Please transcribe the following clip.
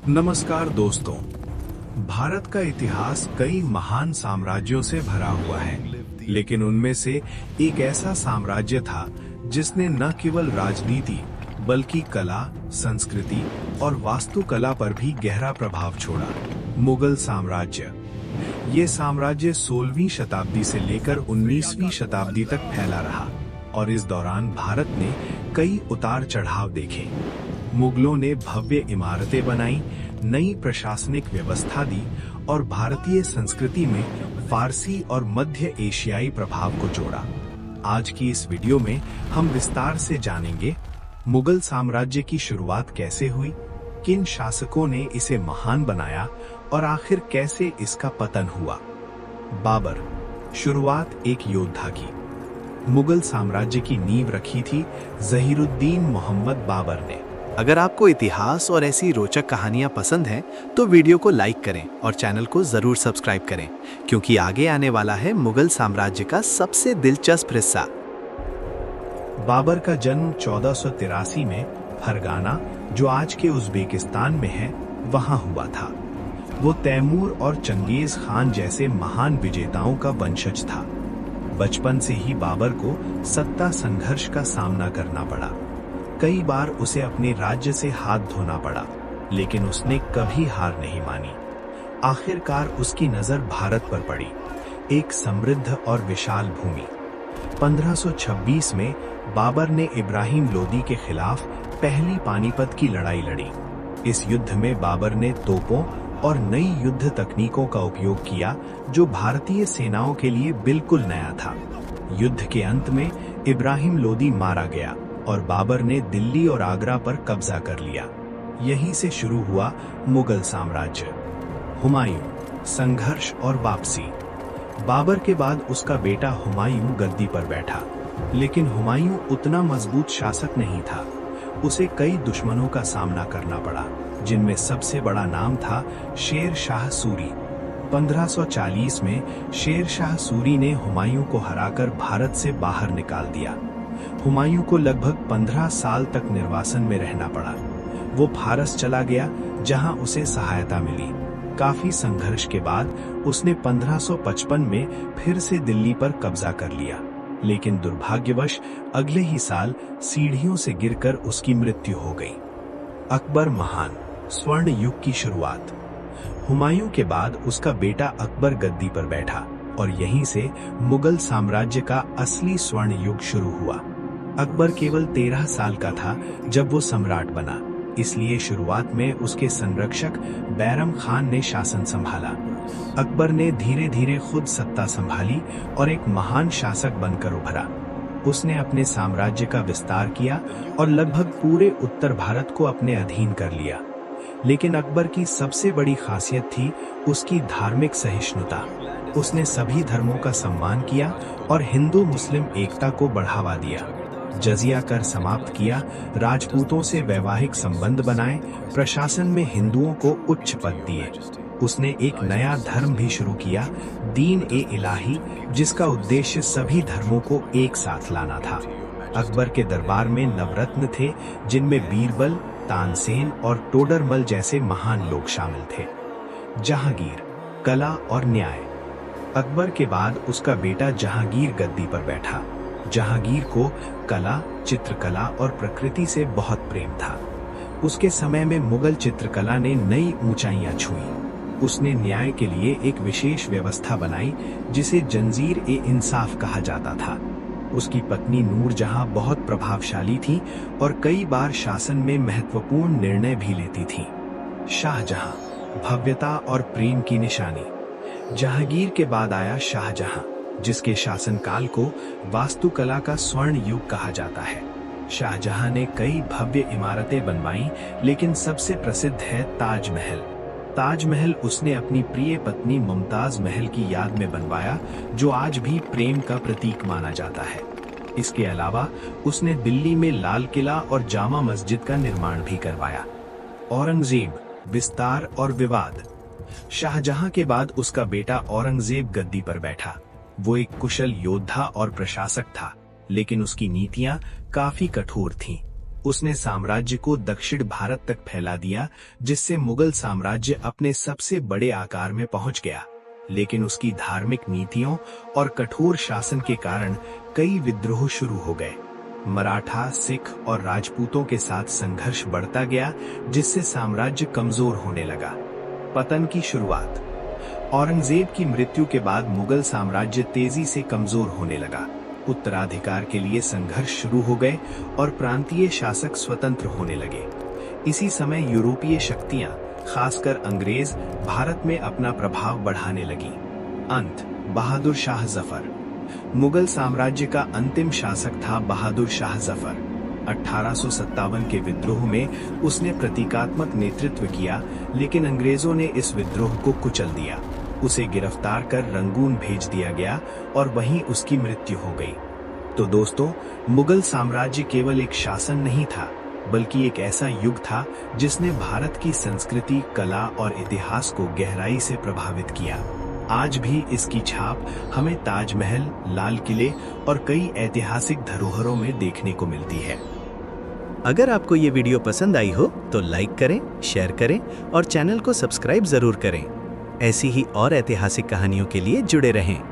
नमस्कार दोस्तों। भारत का इतिहास कई महान साम्राज्यों से भरा हुआ है, लेकिन उनमें से एक ऐसा साम्राज्य था जिसने न केवल राजनीति बल्कि कला, संस्कृति और वास्तुकला पर भी गहरा प्रभाव छोड़ा। मुगल साम्राज्य। ये साम्राज्य 16वीं शताब्दी से लेकर 19वीं शताब्दी तक फैला रहा और इस दौरान भारत ने कई उतार चढ़ाव देखे। मुगलों ने भव्य इमारतें बनाई, नई प्रशासनिक व्यवस्था दी और भारतीय संस्कृति में फारसी और मध्य एशियाई प्रभाव को जोड़ा। आज की इस वीडियो में हम विस्तार से जानेंगे मुगल साम्राज्य की शुरुआत कैसे हुई, किन शासकों ने इसे महान बनाया और आखिर कैसे इसका पतन हुआ। बाबर। शुरुआत एक योद्धा की। मुगल साम्राज्य की नींव रखी थी जहीरुद्दीन मोहम्मद बाबर ने। अगर आपको इतिहास और ऐसी रोचक कहानियां पसंद हैं, तो वीडियो को लाइक करें और चैनल को जरूर सब्सक्राइब करें, क्योंकि आगे आने वाला है मुगल साम्राज्य का सबसे दिलचस्प हिस्सा। बाबर का जन्म 1483 में फरगाना, जो आज के उज्बेकिस्तान में है, वहां हुआ था। वो तैमूर और चंगेज खान जैसे महान विजेताओं का वंशज था। बचपन से ही बाबर को सत्ता संघर्ष का सामना करना पड़ा। कई बार उसे अपने राज्य से हाथ धोना पड़ा, लेकिन उसने कभी हार नहीं मानी। आखिरकार उसकी नजर भारत पर पड़ी, एक समृद्ध और विशाल भूमि। 1526 में बाबर ने इब्राहिम लोदी के खिलाफ पहली पानीपत की लड़ाई लड़ी। इस युद्ध में बाबर ने तोपों और नई युद्ध तकनीकों का उपयोग किया, जो भारतीय सेनाओं के लिए बिल्कुल नया था। युद्ध के अंत में इब्राहिम लोदी मारा गया और बाबर ने दिल्ली और आगरा पर कब्जा कर लिया। यहीं से शुरू हुआ मुगल साम्राज्य। हुमायूं। संघर्ष और वापसी। बाबर के बाद उसका बेटा हुमायूं गद्दी पर बैठा, लेकिन हुमायूं उतना मजबूत शासक नहीं था। उसे कई दुश्मनों का सामना करना पड़ा, जिनमें सबसे बड़ा नाम था शेर शाह सूरी। 1540 में शेर शाह सूरी ने हुमायूं को हराकर भारत से बाहर निकाल दिया। हुमायूं को लगभग 15 साल तक निर्वासन में रहना पड़ा। वो फारस चला गया, जहां उसे सहायता मिली। काफी संघर्ष के बाद उसने 1555 में फिर से दिल्ली पर कब्जा कर लिया, लेकिन दुर्भाग्यवश अगले ही साल सीढ़ियों से गिरकर उसकी मृत्यु हो गई। अकबर महान। स्वर्ण युग की शुरुआत। हुमायूं के बाद उसका बेटा अकबर गद्दी पर बैठा और यहीं से मुगल साम्राज्य का असली स्वर्ण युग शुरू हुआ। अकबर केवल 13 साल का था जब वो सम्राट बना, इसलिए शुरुआत में उसके संरक्षक बैरम खान ने शासन संभाला। अकबर ने धीरे धीरे खुद सत्ता संभाली और एक महान शासक बनकर उभरा। उसने अपने साम्राज्य का विस्तार किया और लगभग पूरे उत्तर भारत को अपने अधीन कर लिया। लेकिन अकबर की सबसे बड़ी खासियत थी उसकी धार्मिक सहिष्णुता। उसने सभी धर्मों का सम्मान किया और हिंदू मुस्लिम एकता को बढ़ावा दिया। जजिया कर समाप्त किया, राजपूतों से वैवाहिक संबंध बनाए, प्रशासन में हिंदुओं को उच्च पद दिए। उसने एक नया धर्म भी शुरू किया, दीन ए इलाही, जिसका उद्देश्य सभी धर्मों को एक साथ लाना था। अकबर के दरबार में नवरत्न थे, जिनमें बीरबल, तानसेन और टोडरमल जैसे महान लोग शामिल थे। जहांगीर। कला और न्याय। अकबर के बाद उसका बेटा जहांगीर गद्दी पर बैठा। जहांगीर को कला, चित्रकला और प्रकृति से बहुत प्रेम था। उसके समय में मुगल चित्रकला ने नई ऊंचाइयां छुई। उसने न्याय के लिए एक विशेष व्यवस्था बनाई, जिसे जंजीर ए इंसाफ कहा जाता था। उसकी पत्नी नूरजहां बहुत प्रभावशाली थी और कई बार शासन में महत्वपूर्ण निर्णय भी लेती थी। शाहजहां। भव्यता और प्रेम की निशानी। जहांगीर के बाद आया शाहजहां, जिसके शासनकाल को वास्तुकला का स्वर्ण युग कहा जाता है। शाहजहां ने कई भव्य इमारतें बनवाई, लेकिन सबसे प्रसिद्ध है ताजमहल। ताजमहल उसने अपनी प्रिय पत्नी मुमताज महल की याद में बनवाया, जो आज भी प्रेम का प्रतीक माना जाता है। इसके अलावा उसने दिल्ली में लाल किला और जामा मस्जिद का निर्माण भी करवाया। औरंगजेब। विस्तार और विवाद। शाहजहां के बाद उसका बेटा औरंगजेब गद्दी पर बैठा। वो एक कुशल योद्धा और प्रशासक था, लेकिन उसकी नीतियां काफी कठोर थीं। उसने साम्राज्य को दक्षिण भारत तक फैला दिया, जिससे मुगल साम्राज्य अपने सबसे बड़े आकार में पहुंच गया। लेकिन उसकी धार्मिक नीतियों और कठोर शासन के कारण कई विद्रोह शुरू हो गए। मराठा, सिख और राजपूतों के साथ संघर्ष बढ़ता गया, जिससे साम्राज्य कमजोर होने लगा। पतन की शुरुआत। औरंगजेब की मृत्यु के बाद मुगल साम्राज्य तेजी से कमजोर होने लगा। उत्तराधिकार के लिए संघर्ष शुरू हो गए और प्रांतीय शासक स्वतंत्र होने लगे। इसी समय यूरोपीय शक्तियां, खासकर अंग्रेज, भारत में अपना प्रभाव बढ़ाने लगी। अंत। बहादुर शाह जफर। मुगल साम्राज्य का अंतिम शासक था बहादुर शाह जफर। 1857 के विद्रोह में उसने प्रतीकात्मक नेतृत्व किया, लेकिन अंग्रेजों ने इस विद्रोह को कुचल दिया। उसे गिरफ्तार कर रंगून भेज दिया गया और वहीं उसकी मृत्यु हो गई। तो दोस्तों, मुगल साम्राज्य केवल एक शासन नहीं था, बल्कि एक ऐसा युग था जिसने भारत की संस्कृति, कला और इतिहास को गहराई से प्रभावित किया। आज भी इसकी छाप हमें ताजमहल, लाल किले और कई ऐतिहासिक धरोहरों में देखने को मिलती है। अगर आपको ये वीडियो पसंद आई हो तो लाइक करें, शेयर करें और चैनल को सब्सक्राइब जरूर करें। ऐसी ही और ऐतिहासिक कहानियों के लिए जुड़े रहें।